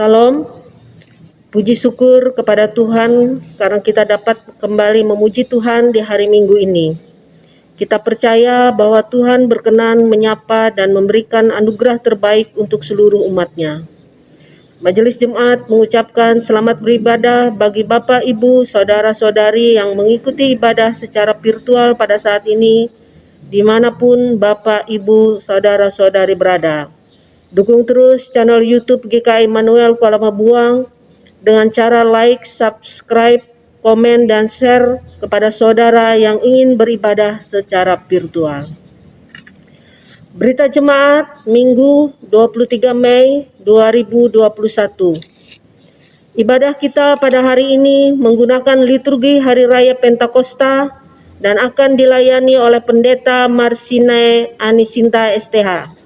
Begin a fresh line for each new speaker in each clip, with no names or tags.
Salam, puji syukur kepada Tuhan karena kita dapat kembali memuji Tuhan di hari Minggu ini. Kita percaya bahwa Tuhan berkenan menyapa dan memberikan anugerah terbaik untuk seluruh umat-Nya. Majelis Jemaat mengucapkan selamat beribadah bagi Bapak, Ibu, Saudara-saudari yang mengikuti ibadah secara virtual pada saat ini, dimanapun Bapak, Ibu, Saudara-saudari berada. Dukung terus channel YouTube GKI Immanuel Kuala Mabuang dengan cara like, subscribe, komen, dan share kepada saudara yang ingin beribadah secara virtual. Berita Jemaat Minggu 23 Mei 2021. Ibadah kita pada hari ini menggunakan liturgi Hari Raya Pentakosta dan akan dilayani oleh Pendeta Marsinae Anisinta STH.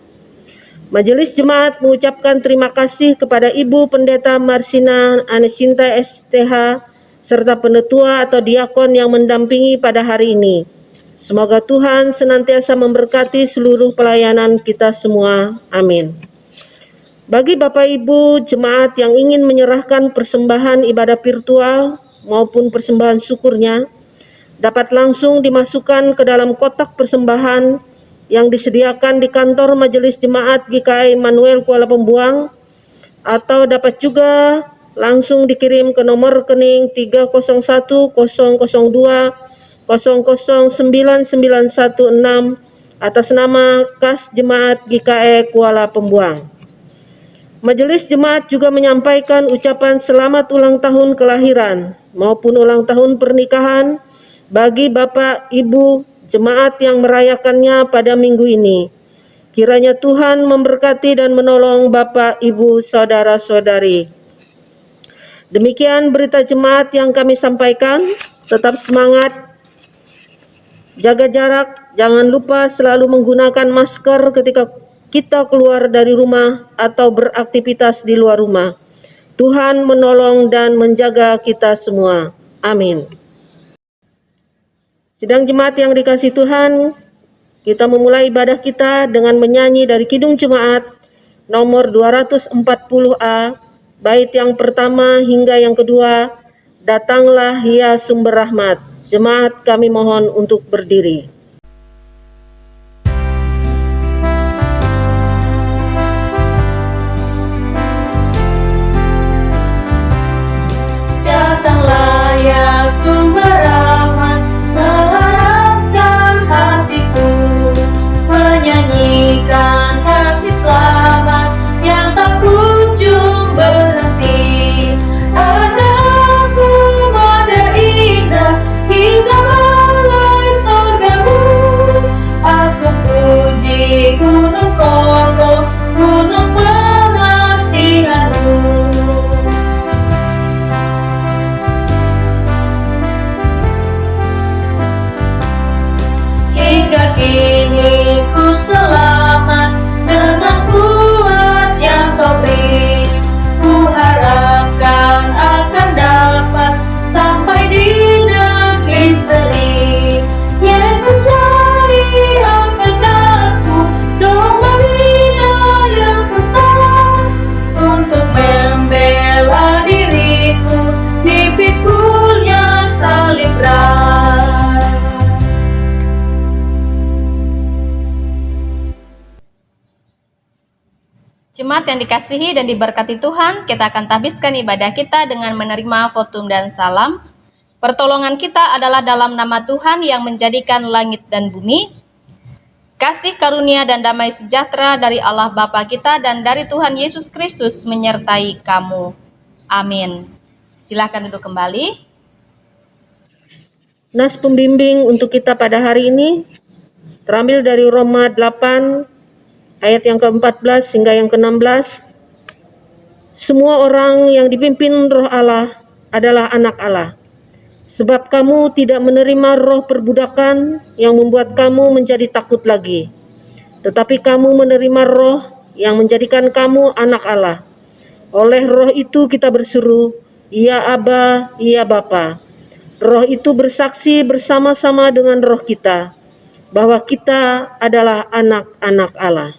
Majelis Jemaat mengucapkan terima kasih kepada Ibu Pendeta Marsina Anisinta STH serta penetua atau diakon yang mendampingi pada hari ini. Semoga Tuhan senantiasa memberkati seluruh pelayanan kita semua. Amin. Bagi Bapak Ibu Jemaat yang ingin menyerahkan persembahan ibadah virtual maupun persembahan syukurnya, dapat langsung dimasukkan ke dalam kotak persembahan yang disediakan di kantor Majelis Jemaat GKI Immanuel Kuala Pembuang, atau dapat juga langsung dikirim ke nomor rekening 3010020099916 atas nama Kas Jemaat GKI Kuala Pembuang. Majelis Jemaat juga menyampaikan ucapan selamat ulang tahun kelahiran maupun ulang tahun pernikahan bagi Bapak, Ibu, Jemaat yang merayakannya pada minggu ini. Kiranya Tuhan memberkati dan menolong Bapak, Ibu, Saudara-saudari. Demikian berita Jemaat yang kami sampaikan. Tetap semangat, jaga jarak, jangan lupa selalu menggunakan masker ketika kita keluar dari rumah atau beraktivitas di luar rumah. Tuhan menolong dan menjaga kita semua. Amin. Sidang Jemaat yang dikasihi Tuhan, kita memulai ibadah kita dengan menyanyi dari Kidung Jemaat nomor 240A, bait yang pertama hingga yang kedua, Datanglah ya sumber rahmat. Jemaat kami mohon untuk berdiri.
Datanglah ya sumber rahmat, seharapkan hatiku menyanyikan kasih selamat yang tak kunjung berhenti. Ajaibmu mada indah hingga balai surgamu. Aku puji gunung kokoh, gunung pengasihanmu. Hingga kini ku selamat dengan kuat yang kau beri. Ku harapkan akan dapat sampai di negeri seri. Yesus cari angkat aku, domba bina yang sesat, untuk membela diriku di pikulnya salib berat.
Jemaat yang dikasihi dan diberkati Tuhan, kita akan habiskan ibadah kita dengan menerima votum dan salam. Pertolongan kita adalah dalam nama Tuhan yang menjadikan langit dan bumi. Kasih karunia dan damai sejahtera dari Allah Bapa kita dan dari Tuhan Yesus Kristus menyertai kamu. Amin. Silakan duduk kembali.
Nas pembimbing untuk kita pada hari ini terambil dari Roma 8 ayat yang ke-14 hingga yang ke-16. Semua orang yang dipimpin Roh Allah adalah anak Allah. Sebab kamu tidak menerima roh perbudakan yang membuat kamu menjadi takut lagi, tetapi kamu menerima roh yang menjadikan kamu anak Allah. Oleh roh itu kita berseru, Ya Aba, Ya Bapa. Roh itu bersaksi bersama-sama dengan roh kita bahwa kita adalah anak-anak Allah.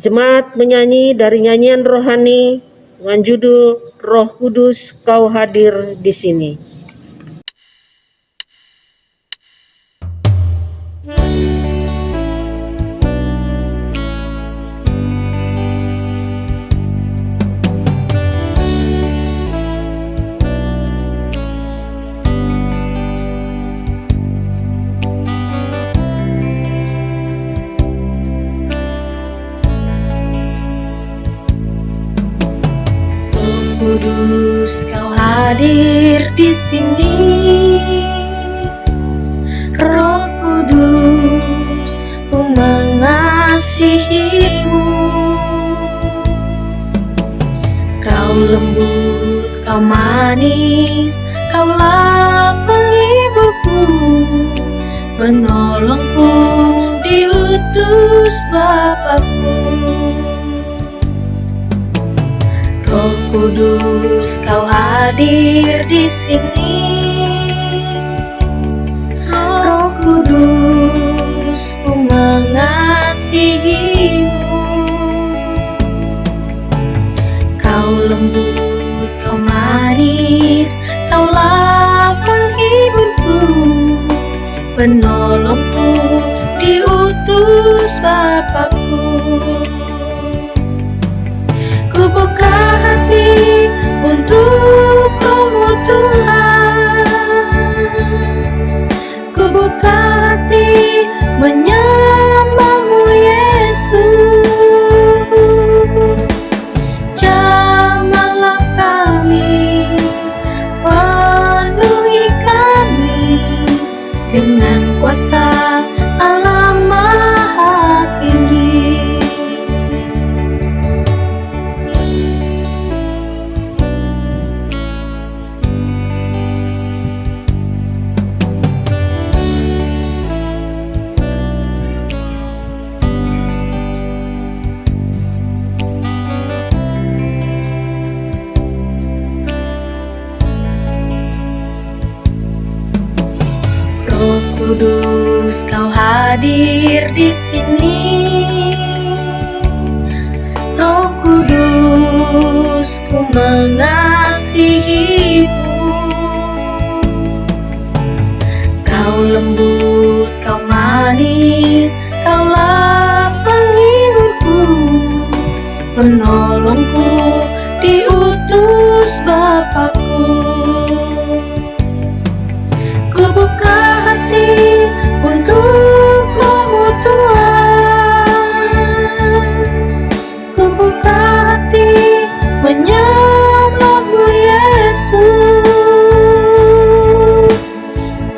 Jemaat menyanyi dari nyanyian rohani dengan judul Roh Kudus Kau Hadir di Sini.
Kudus, Kau hadir di sini. Roh Kudus, ku mengasihimu. Kau lembut, Kau manis, Kaulah penghiburku, penolongku, diutus Bapakku. Roh Kudus, Kau hadir di sini. Roh Kudus, ku mengasihimu. Kau lembut, Kau manis, Kaulah penghiburku, penolongku, diutus Bapakku. Ku buka hati untuk Roh-Mu Tuhan. Ku buka hati menyembah-Mu Yesus. Jamahlah kami, penuhi kami dengan kuasa Allah Maha Tinggi. Roh Kudus, Kau hadir di sini. Roh Kudus, ku mengasihimu. Kau lembut, Kau manis, Kaulah penghiburku, penolongku, diutus Bapakku. Ku buka hati untuk Roh-Mu Tuhan. Ku buka hati menyembah-Mu Yesus.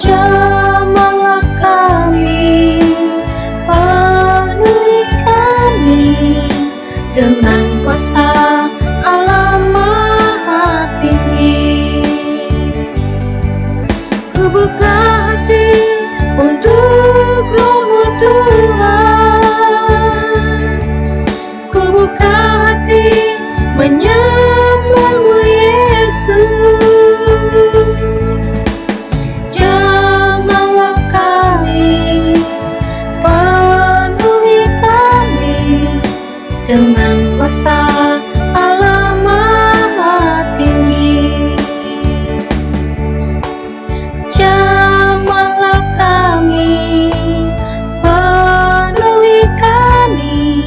Jamahlah kami, penuhi kami dengan kuasa Allah Maha Tinggi. Ku buka hati untuk Roh-Mu Tuhan. Ku buka hati menyembah-Mu Yesus. Jamahlah kami, penuhi kami dengan kuasa Allah Maha Tinggi. Jamahlah kami, penuhi kami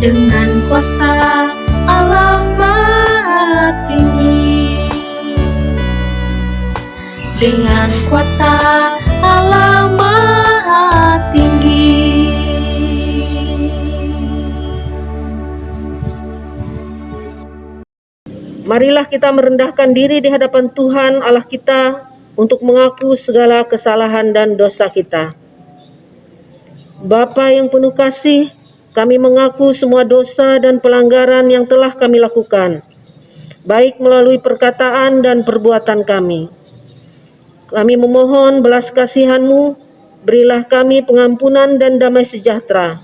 dengan kuasa Allah Maha Tinggi. Dengan kuasa Allah Maha Tinggi.
Marilah kita merendahkan diri di hadapan Tuhan Allah kita untuk mengaku segala kesalahan dan dosa kita. Bapa yang penuh kasih, kami mengaku semua dosa dan pelanggaran yang telah kami lakukan, baik melalui perkataan dan perbuatan kami. Kami memohon belas kasihan-Mu, berilah kami pengampunan dan damai sejahtera.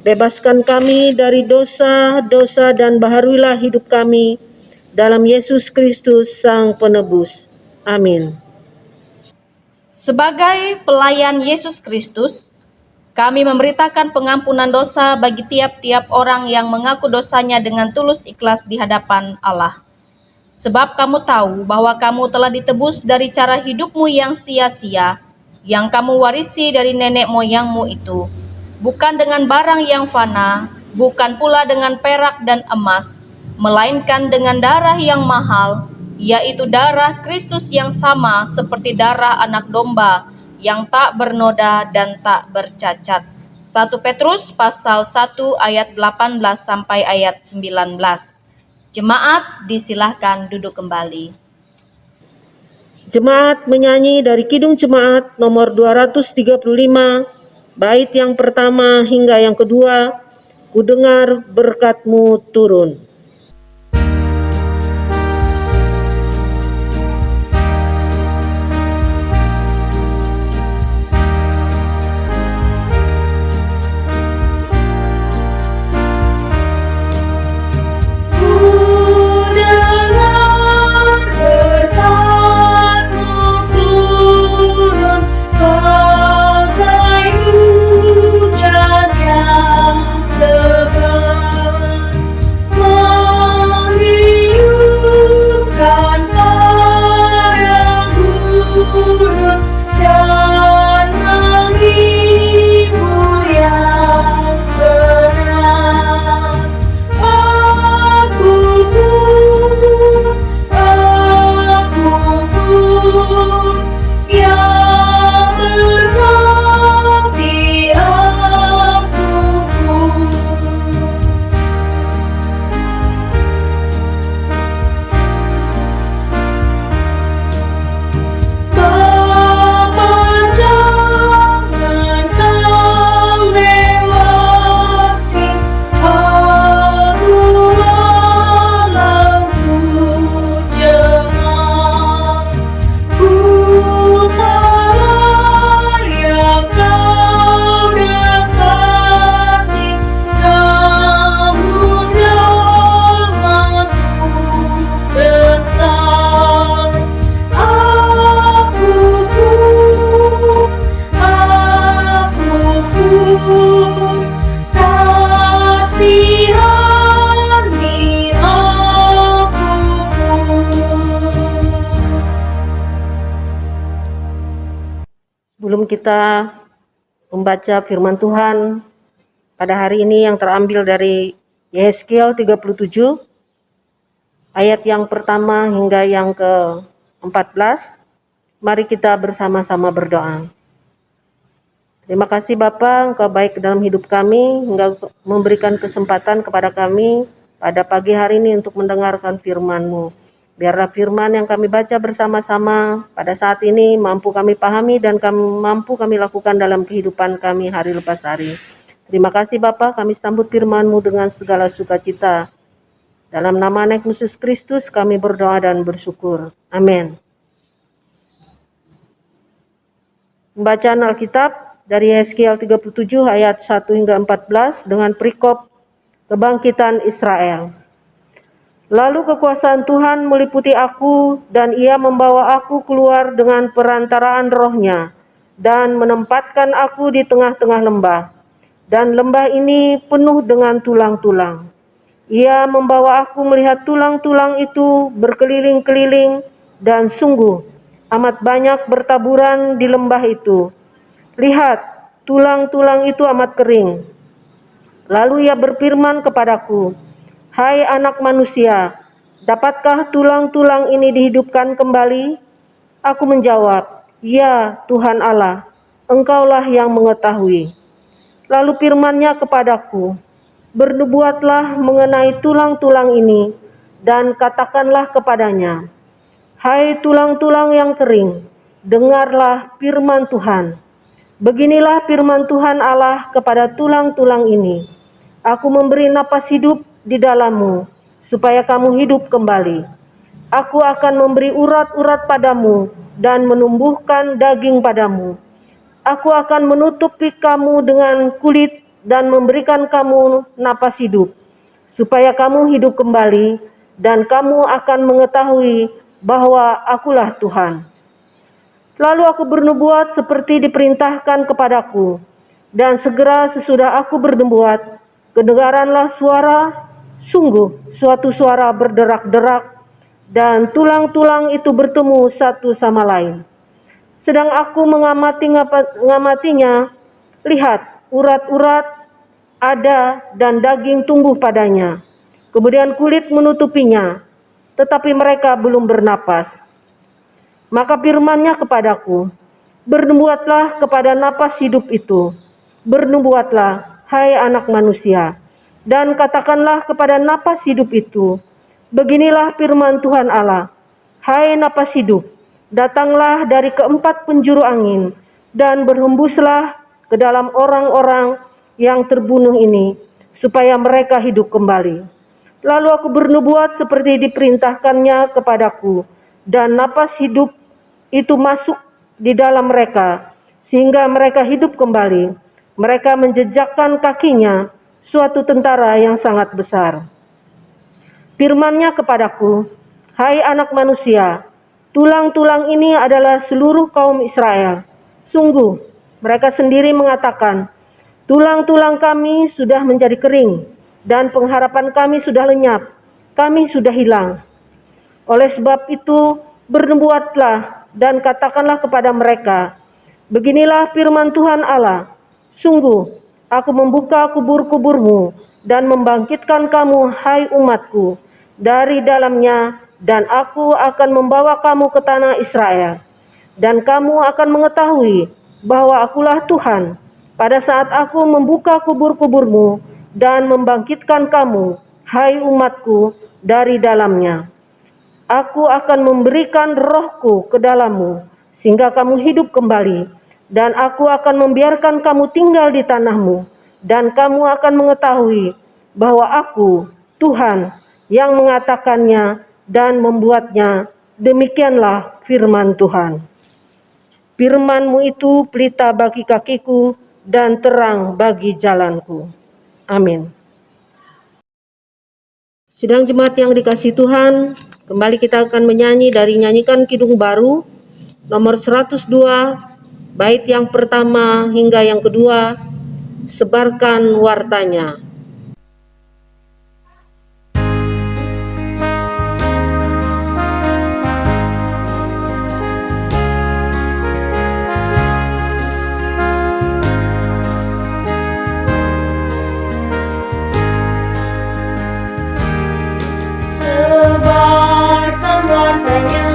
Bebaskan kami dari dosa-dosa dan baharuilah hidup kami dalam Yesus Kristus Sang Penebus. Amin.
Sebagai pelayan Yesus Kristus, Kami memberitakan pengampunan dosa bagi tiap-tiap orang yang mengaku dosanya dengan tulus ikhlas di hadapan Allah. Sebab kamu tahu bahwa kamu telah ditebus dari cara hidupmu yang sia-sia, yang kamu warisi dari nenek moyangmu itu, bukan dengan barang yang fana, bukan pula dengan perak dan emas, melainkan dengan darah yang mahal, yaitu darah Kristus yang sama seperti darah anak domba, yang tak bernoda dan tak bercacat. 1 Petrus pasal 1 ayat 18 sampai ayat 19. Jemaat disilahkan duduk kembali.
Jemaat menyanyi dari Kidung Jemaat nomor 235, bait yang pertama hingga yang kedua, Ku dengar berkat-Mu turun. Sebelum kita membaca firman Tuhan pada hari ini yang terambil dari Yehezkiel 37, ayat yang pertama hingga yang ke-14, mari kita bersama-sama berdoa. Terima kasih Bapa, Engkau baik dalam hidup kami, hingga memberikan kesempatan kepada kami pada pagi hari ini untuk mendengarkan firman-Mu. Biarlah firman yang kami baca bersama-sama pada saat ini mampu kami pahami dan mampu kami lakukan dalam kehidupan kami hari lepas hari. Terima kasih Bapa, kami sambut firman-Mu dengan segala sukacita. Dalam nama Anak Yesus Kristus kami berdoa dan bersyukur. Amin. Pembacaan Alkitab dari Yehezkiel 37 ayat 1 hingga 14 dengan perikop kebangkitan Israel. Lalu kekuasaan Tuhan meliputi aku, dan Ia membawa aku keluar dengan perantaraan Roh-Nya, dan menempatkan aku di tengah-tengah lembah. Dan lembah ini penuh dengan tulang-tulang. Ia membawa aku melihat tulang-tulang itu berkeliling-keliling, dan sungguh amat banyak bertaburan di lembah itu. Lihat, tulang-tulang itu amat kering. Lalu Ia berfirman kepadaku, Hai anak manusia, dapatkah tulang-tulang ini dihidupkan kembali? Aku menjawab, Ya Tuhan Allah, Engkaulah yang mengetahui. Lalu firman-Nya kepadaku, bernubuatlah mengenai tulang-tulang ini, dan katakanlah kepadanya, Hai tulang-tulang yang kering, dengarlah firman Tuhan. Beginilah firman Tuhan Allah kepada tulang-tulang ini, Aku memberi napas hidup di dalammu, supaya kamu hidup kembali. Aku akan memberi urat-urat padamu, dan menumbuhkan daging padamu. Aku akan menutupi kamu dengan kulit, dan memberikan kamu napas hidup, supaya kamu hidup kembali, dan kamu akan mengetahui bahwa Akulah Tuhan. Lalu aku bernubuat seperti diperintahkan kepadaku. Dan segera sesudah aku berdebuat, kedengaranlah suara, sungguh suatu suara berderak-derak, dan tulang-tulang itu bertemu satu sama lain. Sedang aku mengamatinya, lihat, urat-urat ada dan daging tumbuh padanya. Kemudian kulit menutupinya, tetapi mereka belum bernapas. Maka firman-Nya kepadaku, bernubuatlah kepada napas hidup itu. Bernubuatlah, hai anak manusia, dan katakanlah kepada napas hidup itu, beginilah firman Tuhan Allah, hai napas hidup, datanglah dari keempat penjuru angin, dan berhembuslah ke dalam orang-orang yang terbunuh ini, supaya mereka hidup kembali. Lalu aku bernubuat seperti diperintahkannya kepadaku, dan napas hidup itu masuk di dalam mereka, sehingga mereka hidup kembali. Mereka menjejakkan kakinya, suatu tentara yang sangat besar. Firman-Nya kepadaku, hai anak manusia, tulang-tulang ini adalah seluruh kaum Israel. Sungguh, mereka sendiri mengatakan, tulang-tulang kami sudah menjadi kering, dan pengharapan kami sudah lenyap, kami sudah hilang. Oleh sebab itu, bernubuatlah dan katakanlah kepada mereka, beginilah firman Tuhan Allah, sungguh, aku membuka kubur-kuburmu, dan membangkitkan kamu, hai umatku, dari dalamnya, dan aku akan membawa kamu ke tanah Israel. Dan kamu akan mengetahui bahwa akulah Tuhan, pada saat aku membuka kubur-kuburmu, dan membangkitkan kamu, hai umatku, dari dalamnya. Aku akan memberikan rohku ke dalammu, sehingga kamu hidup kembali, dan aku akan membiarkan kamu tinggal di tanahmu, dan kamu akan mengetahui bahwa aku, Tuhan, yang mengatakannya dan membuatnya. Demikianlah firman Tuhan. Firman-Mu itu pelita bagi kakiku dan terang bagi jalanku. Amin. Sidang jemaat yang dikasihi Tuhan, kembali kita akan menyanyi dari nyanyikan Kidung Baru nomor 102, bait yang pertama hingga yang kedua, sebarkan wartanya.
Sebarkan wartanya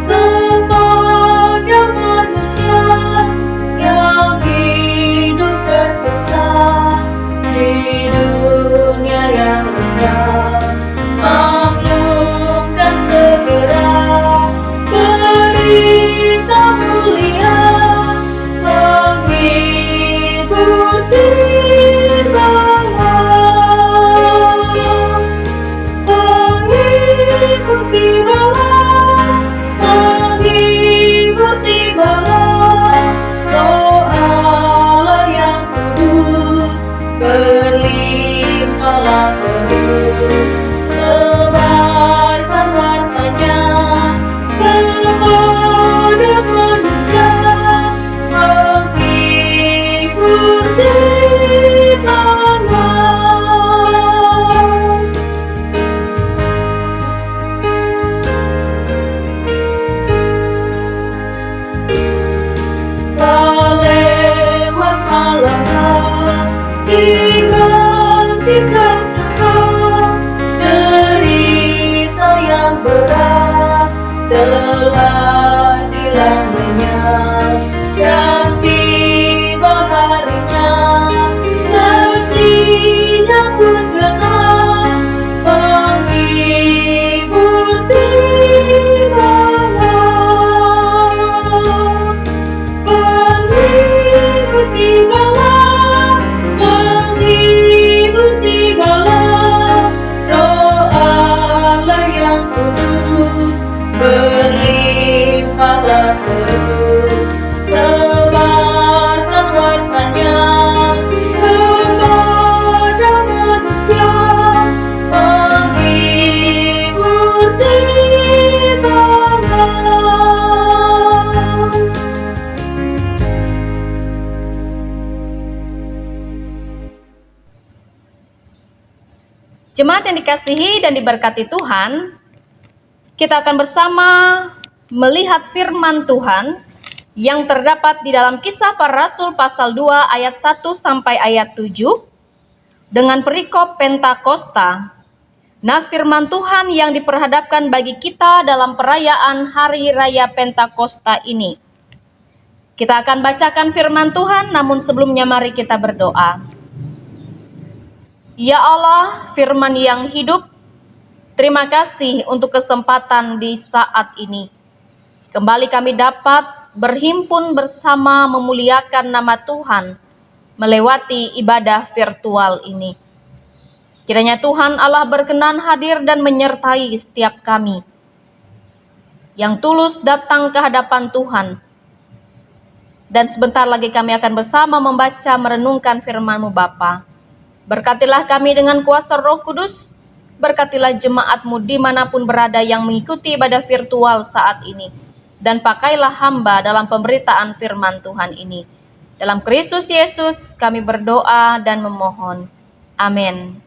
kepada manusia yang hidup terpesat di dunia yang rusak. Maklumkan segera berita mulia, menghibur jiwa. Doalah yang kudus, berlimpahlah terus. Sebarkan wartanya kepada manusia, menghibur jiwa. Lewat malamlah digantikan terang, derita yang berat telah dilalainya, dan tiba harinya janjinya pun genap, menghibur jiwa. Doalah yang kudus, berlimpahlah
Jemaat yang dikasihi dan diberkati Tuhan, kita akan bersama melihat firman Tuhan yang terdapat di dalam Kisah Para Rasul pasal 2 ayat 1 sampai ayat 7 dengan perikop Pentakosta. Nas firman Tuhan yang diperhadapkan bagi kita dalam perayaan Hari Raya Pentakosta ini. Kita akan bacakan firman Tuhan, namun sebelumnya mari kita berdoa. Ya Allah, firman yang hidup, terima kasih untuk kesempatan di saat ini. Kembali kami dapat berhimpun bersama memuliakan nama Tuhan melewati ibadah virtual ini. Kiranya Tuhan Allah berkenan hadir dan menyertai setiap kami yang tulus datang ke hadapan Tuhan. Dan sebentar lagi kami akan bersama membaca merenungkan firman-Mu Bapa. Berkatilah kami dengan kuasa Roh Kudus, berkatilah jemaat-Mu dimanapun berada yang mengikuti ibadah virtual saat ini. Dan pakailah hamba dalam pemberitaan firman Tuhan ini. Dalam Kristus Yesus kami berdoa dan memohon. Amin.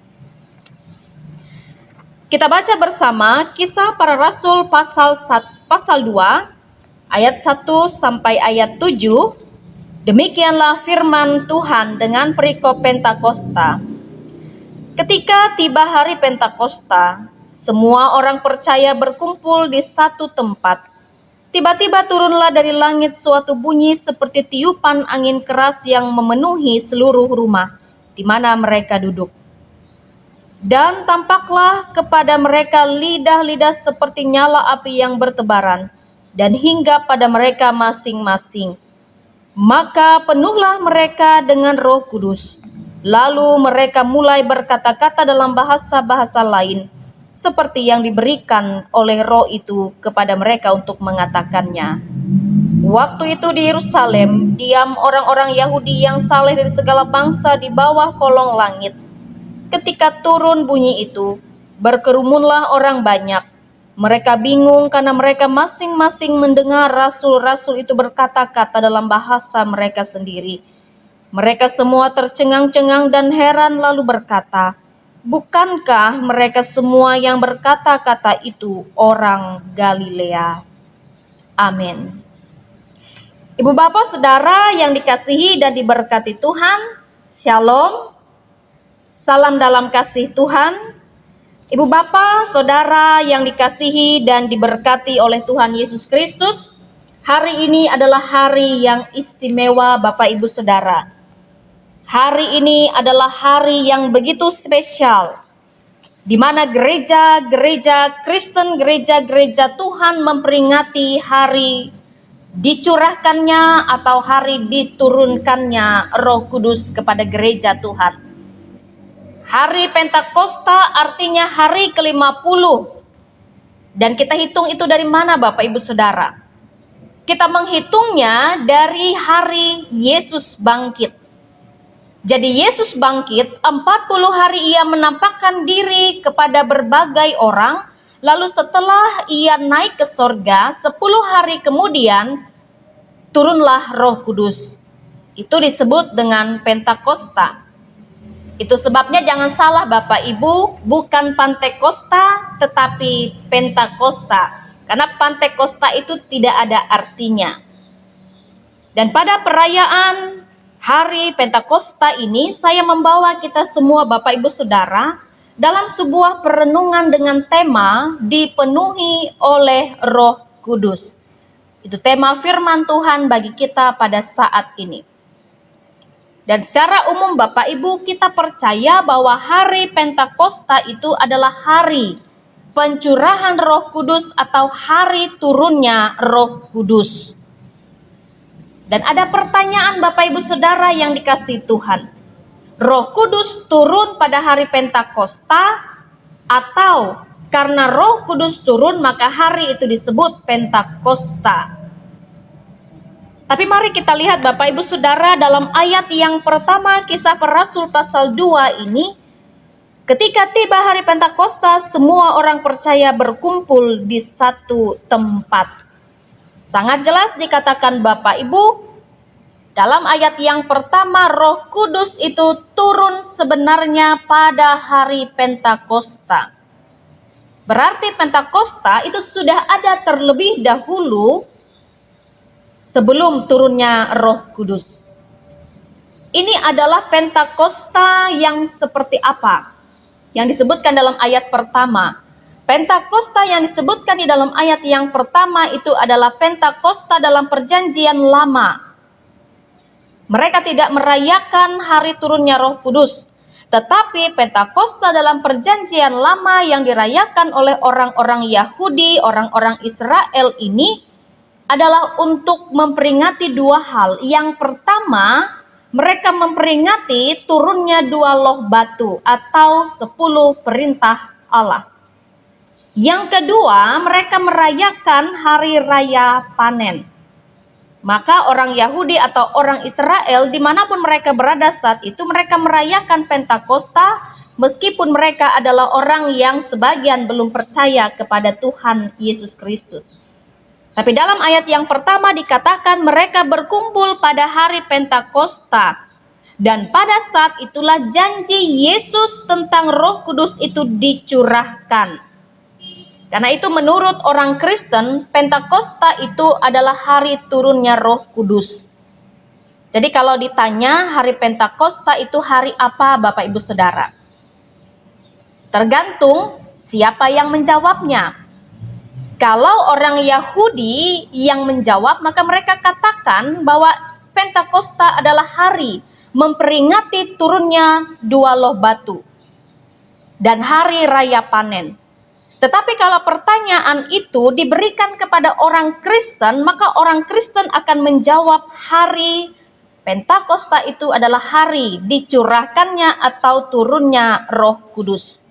Kita baca bersama Kisah Para Rasul pasal 2 ayat 1 sampai ayat 7. Demikianlah firman Tuhan dengan perikop Pentakosta. Ketika tiba hari Pentakosta, semua orang percaya berkumpul di satu tempat. Tiba-tiba turunlah dari langit suatu bunyi seperti tiupan angin keras yang memenuhi seluruh rumah di mana mereka duduk. Dan tampaklah kepada mereka lidah-lidah seperti nyala api yang bertebaran dan hinggap pada mereka masing-masing. Maka penuhlah mereka dengan Roh Kudus. Lalu mereka mulai berkata-kata dalam bahasa-bahasa lain, seperti yang diberikan oleh Roh itu kepada mereka untuk mengatakannya. Waktu itu di Yerusalem, diam orang-orang Yahudi yang saleh dari segala bangsa di bawah kolong langit. Ketika turun bunyi itu, berkerumunlah orang banyak. Mereka bingung karena mereka masing-masing mendengar rasul-rasul itu berkata-kata dalam bahasa mereka sendiri. Mereka semua tercengang-cengang dan heran lalu berkata, "Bukankah mereka semua yang berkata-kata itu orang Galilea?" Amin. Ibu bapak saudara yang dikasihi dan diberkati Tuhan, Shalom. Salam dalam kasih Tuhan. Ibu bapak, saudara yang dikasihi dan diberkati oleh Tuhan Yesus Kristus, hari ini adalah hari yang istimewa Bapak Ibu Saudara. Hari ini adalah hari yang begitu spesial, di mana gereja-gereja Kristen, gereja-gereja Tuhan memperingati hari dicurahkannya atau hari diturunkannya Roh Kudus kepada gereja Tuhan. Hari Pentakosta artinya hari ke-50. Dan kita hitung itu dari mana Bapak Ibu Saudara? Kita menghitungnya dari hari Yesus bangkit. Jadi Yesus bangkit, 40 hari ia menampakkan diri kepada berbagai orang. Lalu setelah ia naik ke sorga, 10 hari kemudian turunlah Roh Kudus. Itu disebut dengan Pentakosta. Itu sebabnya jangan salah Bapak Ibu, bukan Pantekosta tetapi Pentakosta. Karena Pantekosta itu tidak ada artinya. Dan pada perayaan hari Pentakosta ini saya membawa kita semua Bapak Ibu Saudara dalam sebuah perenungan dengan tema dipenuhi oleh Roh Kudus. Itu tema firman Tuhan bagi kita pada saat ini. Dan secara umum Bapak Ibu kita percaya bahwa hari Pentakosta itu adalah hari pencurahan Roh Kudus atau hari turunnya Roh Kudus. Dan ada pertanyaan Bapak Ibu Saudara yang dikasihi Tuhan. Roh Kudus turun pada hari Pentakosta atau karena Roh Kudus turun maka hari itu disebut Pentakosta? Tapi mari kita lihat Bapak Ibu Saudara dalam ayat yang pertama Kisah Para Rasul pasal 2 ini. Ketika tiba hari Pentakosta, semua orang percaya berkumpul di satu tempat. Sangat jelas dikatakan Bapak Ibu, Dalam ayat yang pertama, Roh Kudus itu turun sebenarnya pada hari Pentakosta. Berarti Pentakosta itu sudah ada terlebih dahulu sebelum turunnya Roh Kudus. Ini adalah Pentakosta yang seperti apa? Yang disebutkan dalam ayat pertama. Pentakosta yang disebutkan di dalam ayat yang pertama itu adalah Pentakosta dalam Perjanjian Lama. Mereka tidak merayakan hari turunnya Roh Kudus, tetapi Pentakosta dalam Perjanjian Lama yang dirayakan oleh orang-orang Yahudi, orang-orang Israel ini adalah untuk memperingati dua hal. Yang pertama, mereka memperingati turunnya 2 loh batu atau 10 perintah Allah. Yang kedua, mereka merayakan hari raya panen. Maka orang Yahudi atau orang Israel dimanapun mereka berada saat itu, mereka merayakan Pentakosta meskipun mereka adalah orang yang sebagian belum percaya kepada Tuhan Yesus Kristus. Tapi dalam ayat yang pertama dikatakan mereka berkumpul pada hari Pentakosta. Dan pada saat itulah janji Yesus tentang Roh Kudus itu dicurahkan. Karena itu menurut orang Kristen, Pentakosta itu adalah hari turunnya Roh Kudus. Jadi kalau ditanya hari Pentakosta itu hari apa Bapak Ibu Saudara? Tergantung siapa yang menjawabnya. Kalau orang Yahudi yang menjawab, maka mereka katakan bahwa Pentakosta adalah hari memperingati turunnya 2 loh batu dan hari raya panen. Tetapi kalau pertanyaan itu diberikan kepada orang Kristen, maka orang Kristen akan menjawab hari Pentakosta itu adalah hari dicurahkannya atau turunnya Roh Kudus.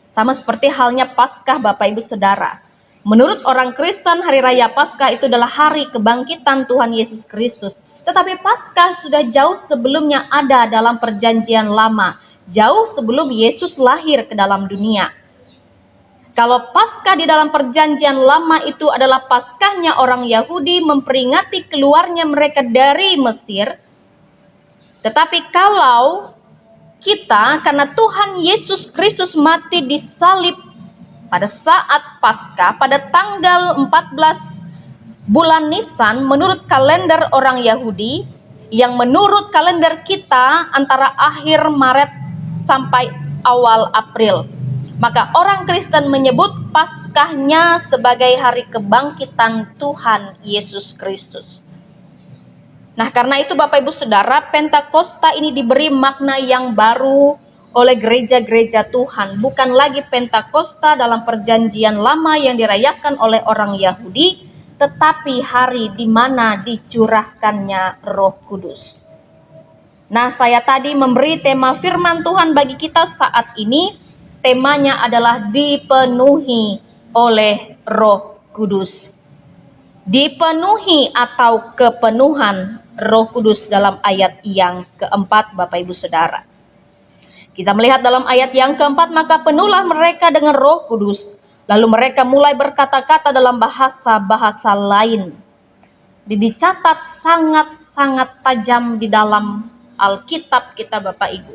Sama seperti halnya Paskah Bapak Ibu Saudara. Menurut orang Kristen, hari raya Paskah itu adalah hari kebangkitan Tuhan Yesus Kristus. Tetapi Paskah sudah jauh sebelumnya ada dalam Perjanjian Lama, jauh sebelum Yesus lahir ke dalam dunia. Kalau Paskah di dalam Perjanjian Lama itu adalah Paskahnya orang Yahudi memperingati keluarnya mereka dari Mesir. Tetapi kalau kita, karena Tuhan Yesus Kristus mati di salib pada saat Paskah, pada tanggal 14 bulan Nisan menurut kalender orang Yahudi, yang menurut kalender kita antara akhir Maret sampai awal April. Maka orang Kristen menyebut Paskahnya sebagai hari kebangkitan Tuhan Yesus Kristus. Nah, karena itu Bapak Ibu Saudara, Pentakosta ini diberi makna yang baru oleh gereja-gereja Tuhan. Bukan lagi Pentakosta dalam Perjanjian Lama yang dirayakan oleh orang Yahudi, tetapi hari di mana dicurahkannya Roh Kudus. Nah, saya tadi memberi tema firman Tuhan bagi kita saat ini. Temanya adalah dipenuhi oleh Roh Kudus. Dipenuhi atau kepenuhan Roh Kudus dalam ayat yang keempat Bapak Ibu Saudara. Kita melihat dalam ayat yang keempat, maka penuhlah mereka dengan Roh Kudus. Lalu mereka mulai berkata-kata dalam bahasa-bahasa lain. Dicatat sangat-sangat tajam di dalam Alkitab kita Bapak Ibu.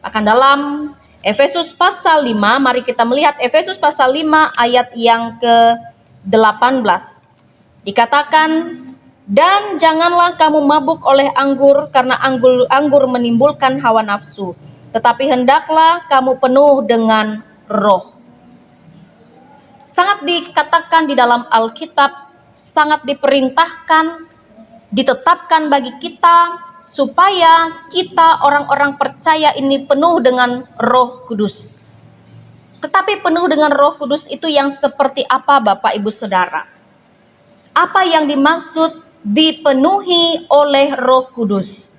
Akan dalam Efesus pasal 5, mari kita melihat Efesus pasal 5 ayat yang ke-18. Dikatakan, dan janganlah kamu mabuk oleh anggur, karena anggur menimbulkan hawa nafsu. Tetapi hendaklah kamu penuh dengan roh. Sangat dikatakan di dalam Alkitab, sangat diperintahkan, ditetapkan bagi kita, supaya kita orang-orang percaya ini penuh dengan Roh Kudus. Tetapi penuh dengan Roh Kudus itu yang seperti apa Bapak Ibu Saudara? Apa yang dimaksud dipenuhi oleh Roh Kudus?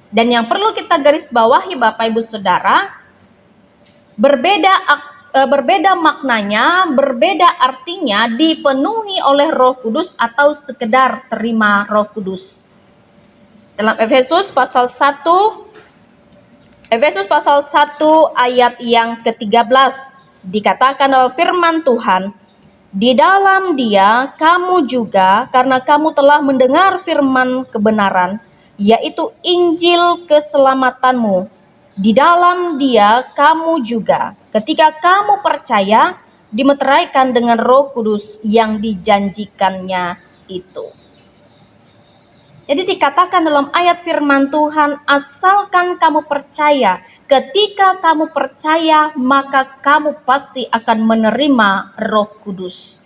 Dan yang perlu kita garis bawahi Bapak Ibu Saudara, berbeda maknanya, berbeda artinya dipenuhi oleh Roh Kudus atau sekedar terima Roh Kudus. Dalam Efesus pasal 1 ayat yang ke-13 dikatakan dalam firman Tuhan, Di dalam Dia kamu juga, karena kamu telah mendengar firman kebenaran, yaitu Injil keselamatanmu. Di dalam Dia kamu juga, ketika kamu percaya, dimeteraikan dengan Roh Kudus yang dijanjikannya itu. Jadi dikatakan dalam ayat firman Tuhan, asalkan kamu percaya. Ketika kamu percaya, maka kamu pasti akan menerima Roh Kudus.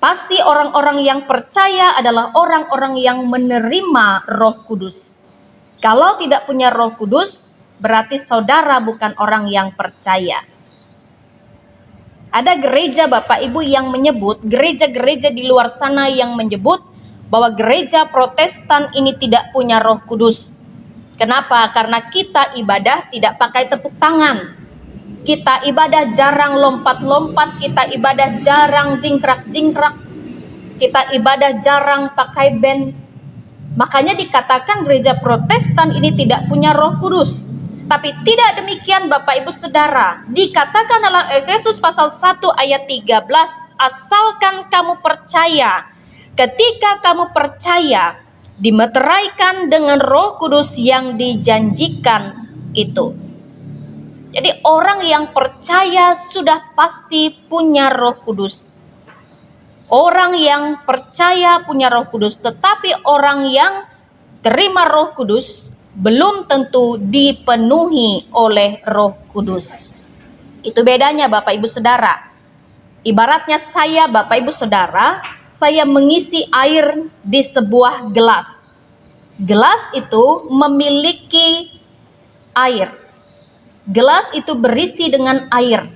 Pasti orang-orang yang percaya adalah orang-orang yang menerima Roh Kudus. Kalau tidak punya Roh Kudus, berarti saudara bukan orang yang percaya. Ada gereja Bapak Ibu yang menyebut, gereja-gereja di luar sana yang menyebut bahwa gereja Protestan ini tidak punya Roh Kudus. Kenapa? Karena kita ibadah tidak pakai tepuk tangan. Kita ibadah jarang lompat-lompat, kita ibadah jarang jingkrak-jingkrak. Kita ibadah jarang pakai band. Makanya dikatakan gereja Protestan ini tidak punya Roh Kudus. Tapi tidak demikian Bapak Ibu Saudara. Dikatakan dalam Efesus pasal 1 ayat 13, asalkan kamu percaya. Ketika kamu percaya, dimeteraikan dengan Roh Kudus yang dijanjikan itu. Jadi orang yang percaya sudah pasti punya Roh Kudus. Orang yang percaya punya Roh Kudus, tetapi orang yang terima Roh Kudus belum tentu dipenuhi oleh Roh Kudus. Itu bedanya Bapak Ibu Saudara. Ibaratnya saya Bapak Ibu Saudara, saya mengisi air di sebuah gelas. Gelas itu memiliki air. Gelas itu berisi dengan air.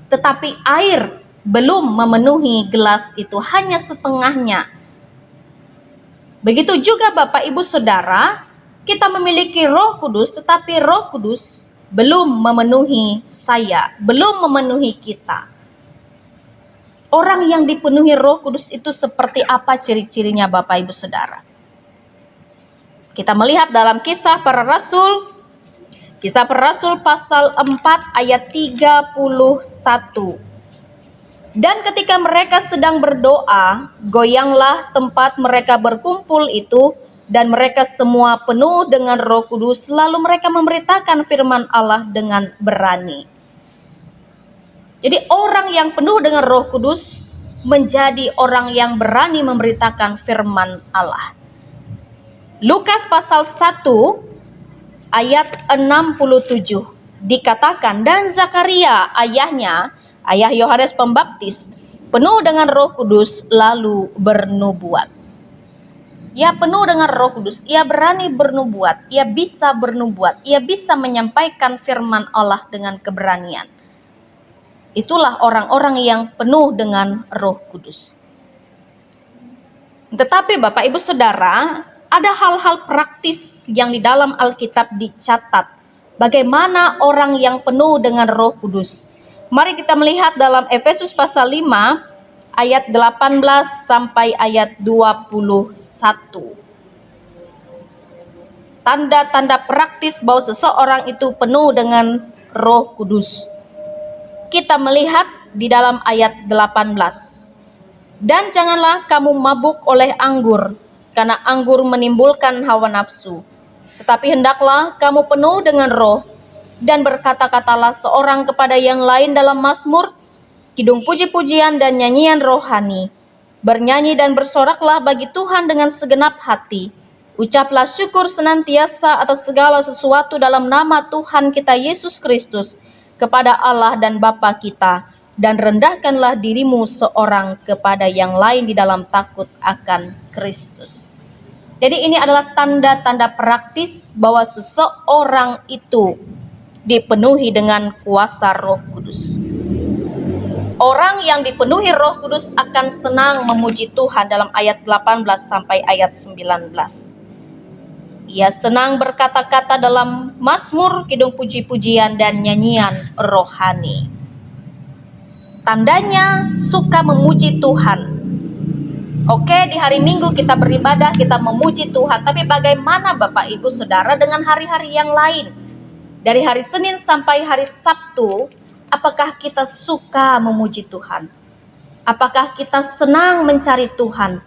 Tetapi air belum memenuhi gelas itu, hanya setengahnya. Begitu juga Bapak Ibu Saudara, kita memiliki Roh Kudus, tetapi Roh Kudus belum memenuhi saya, belum memenuhi kita. Orang yang dipenuhi Roh Kudus itu seperti apa ciri-cirinya Bapak Ibu Saudara? Kita melihat dalam Kisah Para Rasul pasal 4 ayat 31. Dan ketika mereka sedang berdoa, goyanglah tempat mereka berkumpul itu, dan mereka semua penuh dengan Roh Kudus, lalu mereka memberitakan firman Allah dengan berani. Jadi orang yang penuh dengan Roh Kudus menjadi orang yang berani memberitakan firman Allah. Lukas pasal 1 ayat 67 dikatakan, dan Zakaria ayahnya, ayah Yohanes Pembaptis, penuh dengan Roh Kudus lalu bernubuat. Ia penuh dengan Roh Kudus, ia berani bernubuat, ia bisa bernubuat, ia bisa menyampaikan firman Allah dengan keberanian. Itulah orang-orang yang penuh dengan Roh Kudus. Tetapi Bapak Ibu Saudara, ada hal-hal praktis yang di dalam Alkitab dicatat. Bagaimana orang yang penuh dengan Roh Kudus. Mari kita melihat dalam Efesus pasal 5 ayat 18 sampai ayat 21. Tanda-tanda praktis bahwa seseorang itu penuh dengan Roh Kudus. Kita melihat di dalam ayat 18. Dan janganlah kamu mabuk oleh anggur, karena anggur menimbulkan hawa nafsu. Tetapi hendaklah kamu penuh dengan Roh, dan berkata-katalah seorang kepada yang lain dalam mazmur, kidung puji-pujian dan nyanyian rohani. Bernyanyi dan bersoraklah bagi Tuhan dengan segenap hati. Ucaplah syukur senantiasa atas segala sesuatu dalam nama Tuhan kita Yesus Kristus, kepada Allah dan Bapa kita, dan rendahkanlah dirimu seorang kepada yang lain di dalam takut akan Kristus. Jadi ini adalah tanda-tanda praktis bahwa seseorang itu dipenuhi dengan kuasa Roh Kudus. Orang yang dipenuhi Roh Kudus akan senang memuji Tuhan dalam ayat 18 sampai ayat 19. Ia senang berkata-kata dalam mazmur, kidung puji-pujian dan nyanyian rohani. Tandanya suka memuji Tuhan. Oke, di hari Minggu kita beribadah, kita memuji Tuhan. Tapi bagaimana Bapak Ibu Saudara dengan hari-hari yang lain? Dari hari Senin sampai hari Sabtu, apakah kita suka memuji Tuhan? Apakah kita senang mencari Tuhan?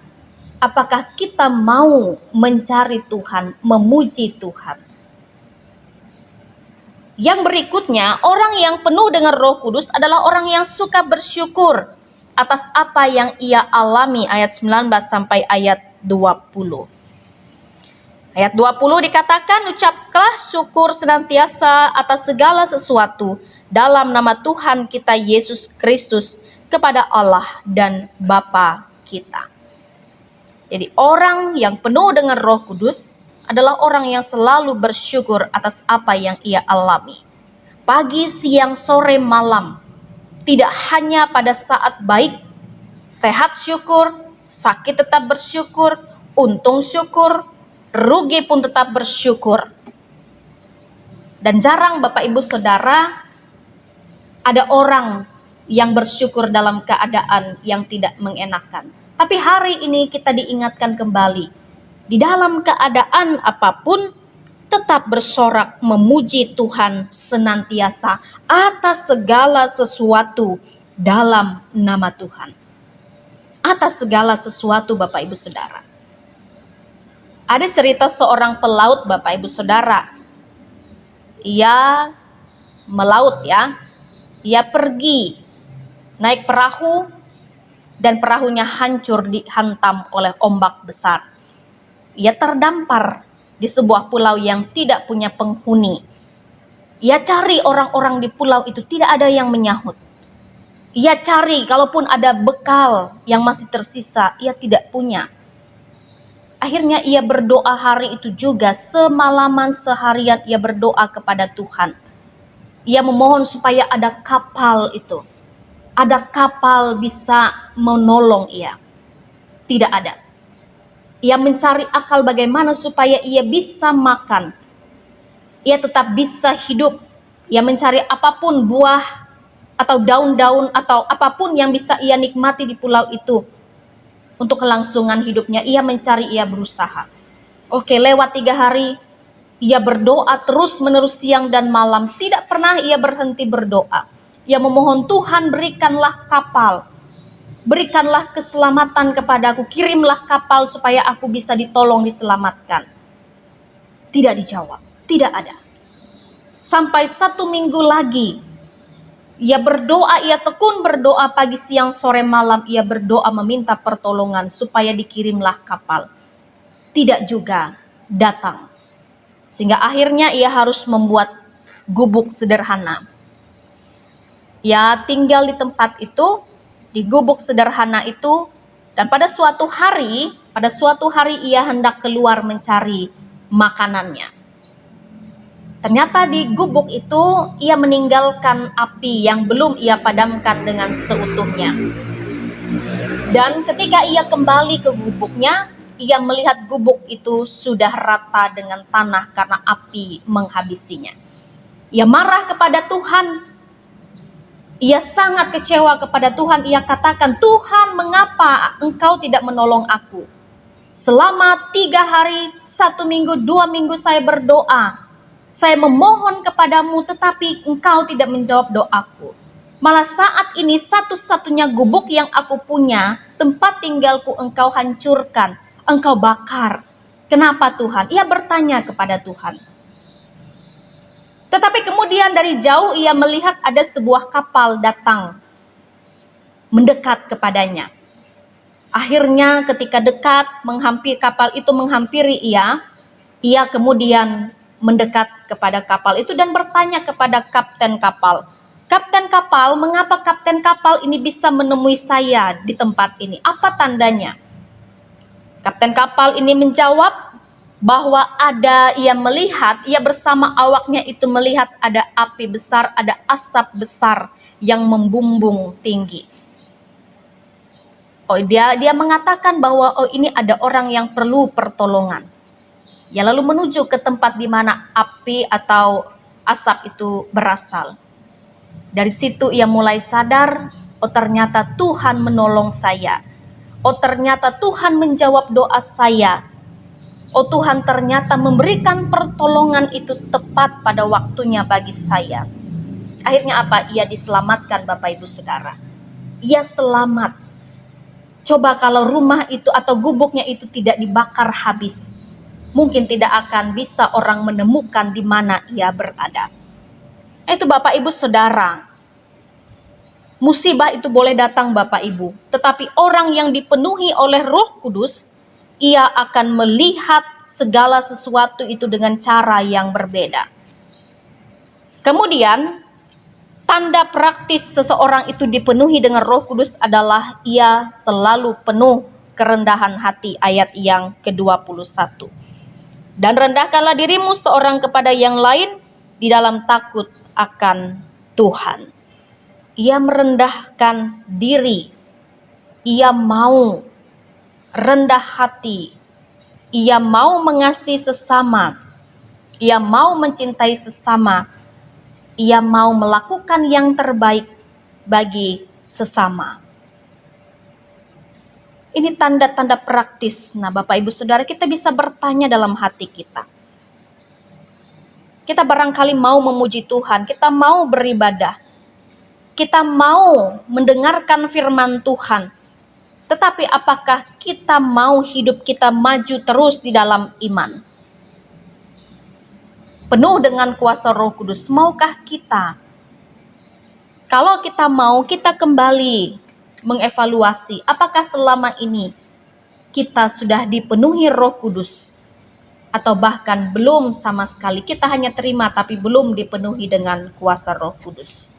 Apakah kita mau mencari Tuhan, memuji Tuhan? Yang berikutnya, orang yang penuh dengan Roh Kudus adalah orang yang suka bersyukur atas apa yang ia alami, ayat 19 sampai ayat 20. Ayat 20 dikatakan, ucapkanlah syukur senantiasa atas segala sesuatu dalam nama Tuhan kita Yesus Kristus kepada Allah dan Bapa kita. Jadi orang yang penuh dengan Roh Kudus adalah orang yang selalu bersyukur atas apa yang ia alami. Pagi, siang, sore, malam. Tidak hanya pada saat baik, sehat syukur, sakit tetap bersyukur, untung syukur, rugi pun tetap bersyukur. Dan jarang Bapak Ibu Saudara ada orang yang bersyukur dalam keadaan yang tidak mengenakan. Tapi hari ini kita diingatkan kembali, di dalam keadaan apapun tetap bersorak memuji Tuhan senantiasa atas segala sesuatu dalam nama Tuhan. Atas segala sesuatu Bapak Ibu Saudara. Ada cerita seorang pelaut Bapak Ibu Saudara. Ia melaut ya. Ia pergi naik perahu dan perahunya hancur dihantam oleh ombak besar. Ia terdampar di sebuah pulau yang tidak punya penghuni. Ia cari orang-orang di pulau itu, tidak ada yang menyahut. Ia cari kalaupun ada bekal yang masih tersisa, ia tidak punya. Akhirnya ia berdoa hari itu juga, semalaman seharian ia berdoa kepada Tuhan. Ia memohon supaya ada kapal itu. Ada kapal bisa menolong ia. Tidak ada. Ia mencari akal bagaimana supaya ia bisa makan. Ia tetap bisa hidup. Ia mencari apapun buah atau daun-daun atau apapun yang bisa ia nikmati di pulau itu. Untuk kelangsungan hidupnya, ia mencari, ia berusaha. Oke, lewat 3 hari, ia berdoa terus-menerus siang dan malam. Tidak pernah ia berhenti berdoa. Ia memohon, Tuhan berikanlah kapal. Berikanlah keselamatan kepadaku. Kirimlah kapal supaya aku bisa ditolong, diselamatkan. Tidak dijawab. Tidak ada. Sampai 1 minggu lagi. Ia berdoa, ia tekun berdoa pagi, siang, sore, malam. Ia berdoa meminta pertolongan supaya dikirimlah kapal. Tidak juga datang. Sehingga akhirnya ia harus membuat gubuk sederhana. Ia tinggal di tempat itu, di gubuk sederhana itu, dan pada suatu hari ia hendak keluar mencari makanannya. Ternyata di gubuk itu ia meninggalkan api yang belum ia padamkan dengan seutuhnya. Dan ketika ia kembali ke gubuknya, ia melihat gubuk itu sudah rata dengan tanah karena api menghabisinya. Ia marah kepada Tuhan. Ia sangat kecewa kepada Tuhan. Ia katakan, Tuhan, mengapa engkau tidak menolong aku? Selama 3 hari, 1 minggu, 2 minggu saya berdoa. Saya memohon kepadamu, tetapi engkau tidak menjawab doaku. Malah saat ini satu-satunya gubuk yang aku punya, tempat tinggalku engkau hancurkan, engkau bakar. Kenapa Tuhan? Ia bertanya kepada Tuhan. Tetapi kemudian dari jauh ia melihat ada sebuah kapal datang, mendekat kepadanya. Akhirnya ketika dekat, kapal itu menghampiri ia kemudian mendekat kepada kapal itu dan bertanya kepada kapten kapal. Kapten kapal, mengapa kapten kapal ini bisa menemui saya di tempat ini? Apa tandanya? Kapten kapal ini menjawab bahwa ia bersama awaknya itu melihat ada api besar, ada asap besar yang membumbung tinggi. Dia mengatakan bahwa ini ada orang yang perlu pertolongan. Ia lalu menuju ke tempat di mana api atau asap itu berasal. Dari situ ia mulai sadar, ternyata Tuhan menolong saya. Ternyata Tuhan menjawab doa saya. Tuhan ternyata memberikan pertolongan itu tepat pada waktunya bagi saya. Akhirnya apa? Ia diselamatkan Bapak Ibu Saudara. Ia selamat. Coba kalau rumah itu atau gubuknya itu tidak dibakar habis, mungkin tidak akan bisa orang menemukan di mana ia berada. Itu Bapak Ibu Saudara, musibah itu boleh datang Bapak Ibu, tetapi orang yang dipenuhi oleh Roh Kudus, ia akan melihat segala sesuatu itu dengan cara yang berbeda. Kemudian, tanda praktis seseorang itu dipenuhi dengan Roh Kudus adalah ia selalu penuh kerendahan hati, ayat yang ke-21. Dan rendahkanlah dirimu seorang kepada yang lain di dalam takut akan Tuhan. Ia merendahkan diri, ia mau rendah hati, ia mau mengasihi sesama, ia mau mencintai sesama, ia mau melakukan yang terbaik bagi sesama. Ini tanda-tanda praktis. Nah, Bapak Ibu Saudara, kita bisa bertanya dalam hati kita. Kita barangkali mau memuji Tuhan, kita mau beribadah, kita mau mendengarkan firman Tuhan. Tetapi apakah kita mau hidup kita maju terus di dalam iman? Penuh dengan kuasa Roh Kudus, maukah kita? Kalau kita mau, kita kembali mengevaluasi apakah selama ini kita sudah dipenuhi Roh Kudus, atau bahkan belum sama sekali, kita hanya terima tapi belum dipenuhi dengan kuasa Roh Kudus.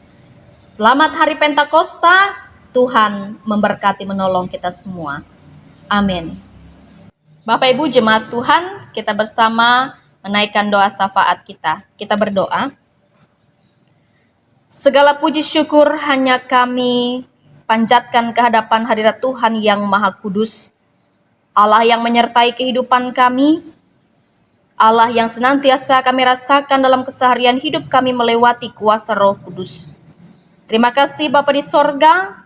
Selamat Hari Pentakosta, Tuhan memberkati menolong kita semua. Amin. Bapak Ibu Jemaat Tuhan, kita bersama menaikkan doa syafaat kita. Kita berdoa. Segala puji syukur hanya kami panjatkan ke hadapan hadirat Tuhan yang Maha Kudus, Allah yang menyertai kehidupan kami, Allah yang senantiasa kami rasakan dalam keseharian hidup kami melewati kuasa Roh Kudus. Terima kasih Bapa di sorga,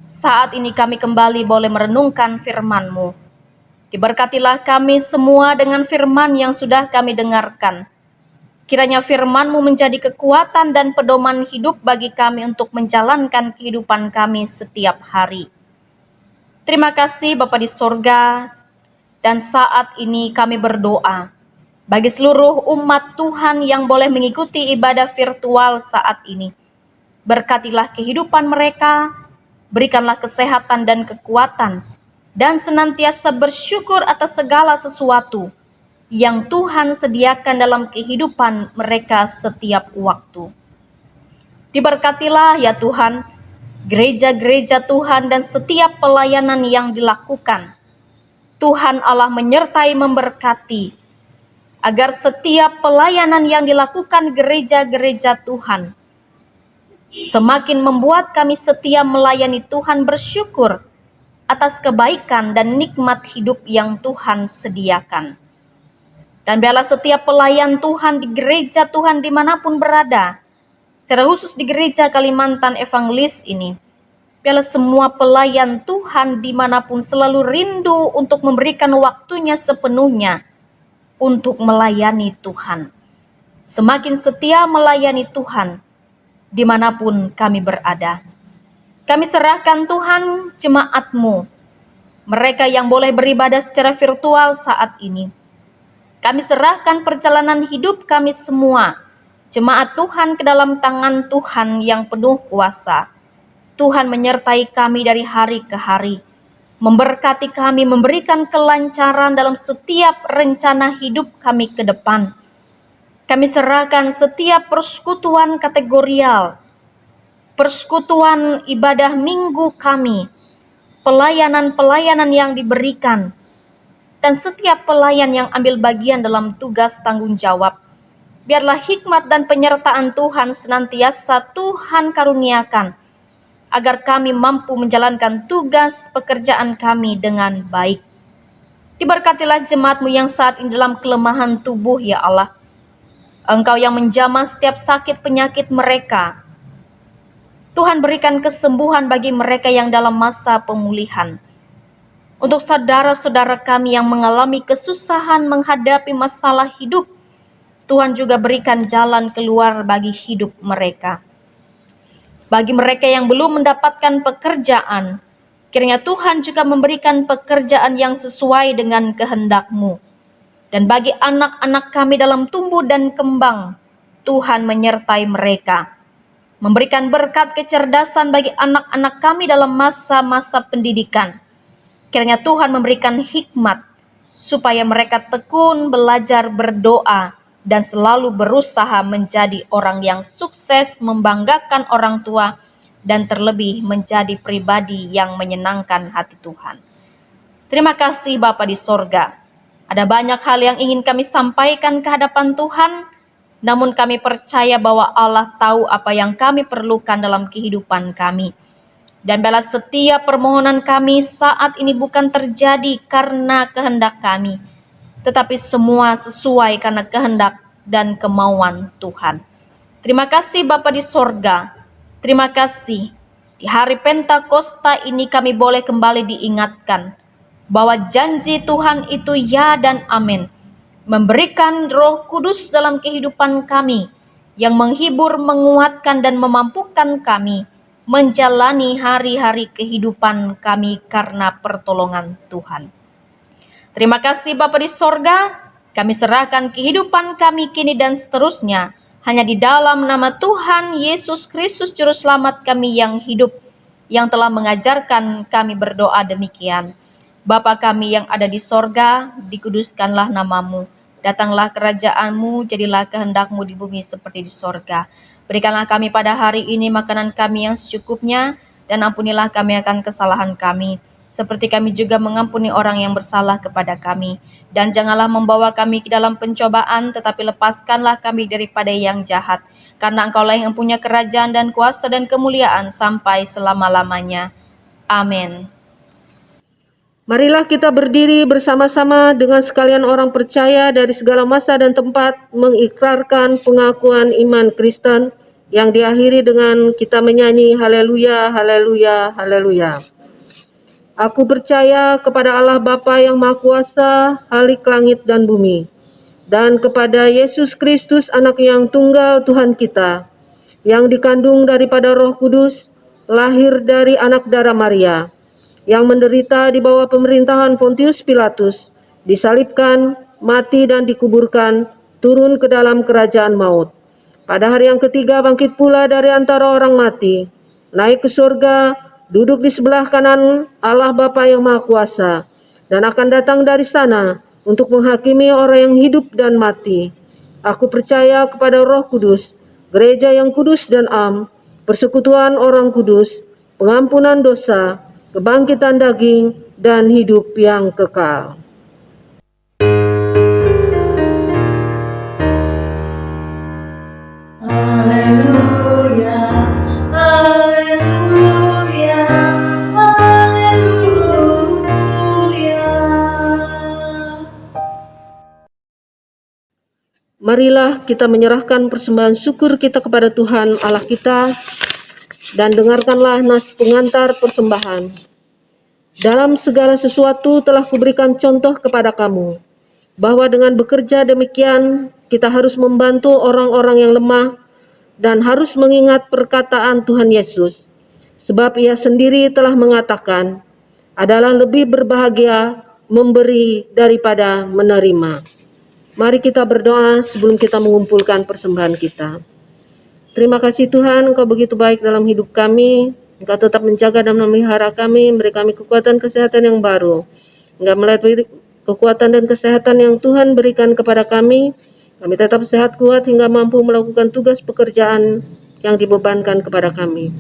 saat ini kami kembali boleh merenungkan firman-Mu. Diberkatilah kami semua dengan firman yang sudah kami dengarkan. Kiranya firman-Mu menjadi kekuatan dan pedoman hidup bagi kami untuk menjalankan kehidupan kami setiap hari. Terima kasih Bapa di sorga, dan saat ini kami berdoa bagi seluruh umat Tuhan yang boleh mengikuti ibadah virtual saat ini. Berkatilah kehidupan mereka, berikanlah kesehatan dan kekuatan, dan senantiasa bersyukur atas segala sesuatu yang Tuhan sediakan dalam kehidupan mereka setiap waktu. Diberkatilah ya Tuhan, gereja-gereja Tuhan dan setiap pelayanan yang dilakukan. Tuhan Allah menyertai memberkati, agar setiap pelayanan yang dilakukan gereja-gereja Tuhan semakin membuat kami setia melayani Tuhan, bersyukur atas kebaikan dan nikmat hidup yang Tuhan sediakan. Dan biarlah setiap pelayan Tuhan di gereja Tuhan dimanapun berada, secara khusus di gereja Kalimantan Evangelis ini, biarlah semua pelayan Tuhan dimanapun selalu rindu untuk memberikan waktunya sepenuhnya untuk melayani Tuhan. Semakin setia melayani Tuhan dimanapun kami berada. Kami serahkan Tuhan jemaat-Mu, mereka yang boleh beribadah secara virtual saat ini. Kami serahkan perjalanan hidup kami semua, jemaat Tuhan, ke dalam tangan Tuhan yang penuh kuasa. Tuhan menyertai kami dari hari ke hari, memberkati kami, memberikan kelancaran dalam setiap rencana hidup kami ke depan. Kami serahkan setiap persekutuan kategorial, persekutuan ibadah minggu kami, pelayanan-pelayanan yang diberikan, dan setiap pelayan yang ambil bagian dalam tugas tanggung jawab. Biarlah hikmat dan penyertaan Tuhan senantiasa Tuhan karuniakan, agar kami mampu menjalankan tugas pekerjaan kami dengan baik. Diberkatilah jemaat-Mu yang saat ini dalam kelemahan tubuh ya Allah. Engkau yang menjamah setiap sakit penyakit mereka. Tuhan berikan kesembuhan bagi mereka yang dalam masa pemulihan. Untuk saudara-saudara kami yang mengalami kesusahan menghadapi masalah hidup, Tuhan juga berikan jalan keluar bagi hidup mereka. Bagi mereka yang belum mendapatkan pekerjaan, kiranya Tuhan juga memberikan pekerjaan yang sesuai dengan kehendak-Mu. Dan bagi anak-anak kami dalam tumbuh dan kembang, Tuhan menyertai mereka. Memberikan berkat kecerdasan bagi anak-anak kami dalam masa-masa pendidikan. Kiranya Tuhan memberikan hikmat, supaya mereka tekun belajar berdoa dan selalu berusaha menjadi orang yang sukses, membanggakan orang tua, dan terlebih menjadi pribadi yang menyenangkan hati Tuhan. Terima kasih Bapa di sorga. Ada banyak hal yang ingin kami sampaikan ke hadapan Tuhan, namun kami percaya bahwa Allah tahu apa yang kami perlukan dalam kehidupan kami. Dan balas setiap permohonan kami saat ini bukan terjadi karena kehendak kami, tetapi semua sesuai karena kehendak dan kemauan Tuhan. Terima kasih Bapa di sorga. Terima kasih. Di hari Pentakosta ini kami boleh kembali diingatkan bahwa janji Tuhan itu ya dan amin. Memberikan Roh Kudus dalam kehidupan kami yang menghibur, menguatkan, dan memampukan kami menjalani hari-hari kehidupan kami karena pertolongan Tuhan. Terima kasih Bapa di sorga. Kami serahkan kehidupan kami kini dan seterusnya hanya di dalam nama Tuhan Yesus Kristus Juru Selamat kami yang hidup, yang telah mengajarkan kami berdoa demikian. Bapa kami yang ada di sorga, dikuduskanlah namamu. Datanglah kerajaan-Mu, jadilah kehendak-Mu di bumi seperti di sorga. Berikanlah kami pada hari ini makanan kami yang secukupnya, dan ampunilah kami akan kesalahan kami, seperti kami juga mengampuni orang yang bersalah kepada kami. Dan janganlah membawa kami ke dalam pencobaan, tetapi lepaskanlah kami daripada yang jahat. Karena Engkaulah yang punya kerajaan dan kuasa dan kemuliaan sampai selama-lamanya. Amin.
Marilah kita berdiri bersama-sama dengan sekalian orang percaya dari segala masa dan tempat mengikrarkan pengakuan iman Kristen yang diakhiri dengan kita menyanyi haleluya, haleluya, haleluya. Aku percaya kepada Allah Bapa yang Maha Kuasa, Khalik langit dan bumi, dan kepada Yesus Kristus anak yang tunggal Tuhan kita, yang dikandung daripada Roh Kudus, lahir dari anak darah Maria, yang menderita di bawah pemerintahan Pontius Pilatus, disalibkan, mati dan dikuburkan, turun ke dalam kerajaan maut. Pada hari yang ketiga bangkit pula dari antara orang mati, naik ke surga, duduk di sebelah kanan Allah Bapa yang Maha Kuasa, dan akan datang dari sana untuk menghakimi orang yang hidup dan mati. Aku percaya kepada Roh Kudus, gereja yang kudus dan am, persekutuan orang kudus, pengampunan dosa, kebangkitan daging, dan hidup yang kekal.
Haleluya, haleluya, haleluya.
Marilah kita menyerahkan persembahan syukur kita kepada Tuhan Allah kita, dan dengarkanlah nas pengantar persembahan. Dalam segala sesuatu telah kuberikan contoh kepada kamu, bahwa dengan bekerja demikian kita harus membantu orang-orang yang lemah dan harus mengingat perkataan Tuhan Yesus, sebab Ia sendiri telah mengatakan, adalah lebih berbahagia memberi daripada menerima. Mari kita berdoa sebelum kita mengumpulkan persembahan kita. Terima kasih Tuhan, Engkau begitu baik dalam hidup kami. Engkau tetap menjaga dan memelihara kami, memberi kami kekuatan kesehatan yang baru. Engkau melalui kekuatan dan kesehatan yang Tuhan berikan kepada kami, kami tetap sehat kuat hingga mampu melakukan tugas pekerjaan yang dibebankan kepada kami.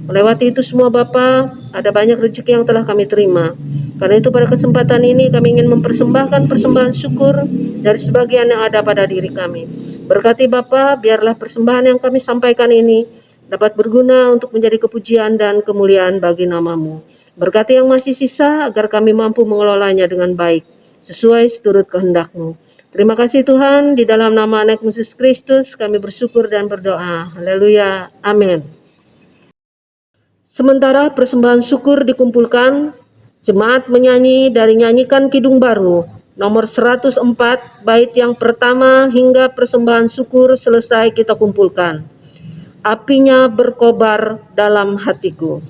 Melewati itu semua Bapa, ada banyak rezeki yang telah kami terima. Karena itu pada kesempatan ini kami ingin mempersembahkan persembahan syukur dari sebagian yang ada pada diri kami. Berkati Bapa, biarlah persembahan yang kami sampaikan ini dapat berguna untuk menjadi kepujian dan kemuliaan bagi nama-Mu. Berkati yang masih sisa agar kami mampu mengelolanya dengan baik, sesuai seturut kehendak-Mu. Terima kasih Tuhan, di dalam nama anak Yesus Kristus kami bersyukur dan berdoa. Haleluya, amin. Sementara persembahan syukur dikumpulkan, jemaat menyanyi dari Nyanyikan Kidung Baru, nomor 104, bait yang pertama hingga persembahan syukur selesai kita kumpulkan. Apinya berkobar dalam hatiku.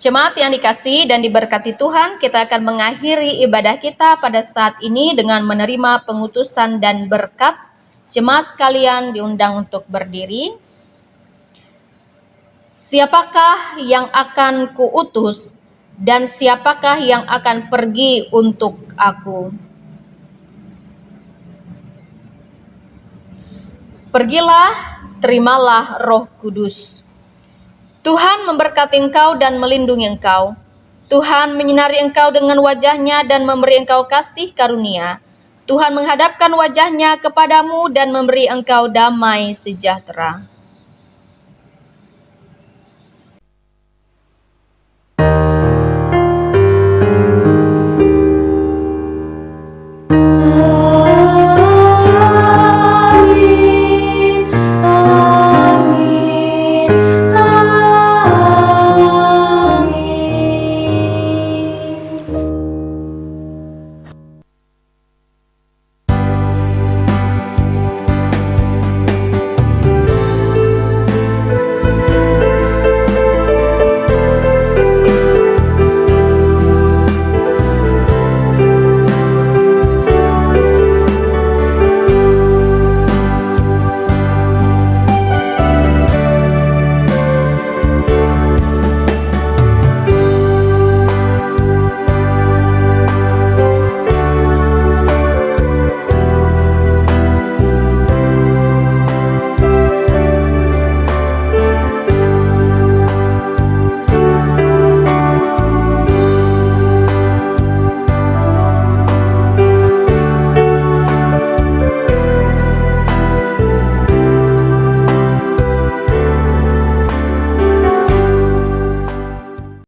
Jemaat yang dikasihi dan diberkati Tuhan, kita akan mengakhiri ibadah kita pada saat ini dengan menerima pengutusan dan berkat. Jemaat sekalian diundang untuk berdiri. Siapakah yang akan kuutus dan siapakah yang akan pergi untuk aku? Pergilah, terimalah Roh Kudus. Tuhan memberkati engkau dan melindungi engkau. Tuhan menyinari engkau dengan wajah-Nya dan memberi engkau kasih karunia. Tuhan menghadapkan wajah-Nya kepadamu dan memberi engkau damai sejahtera.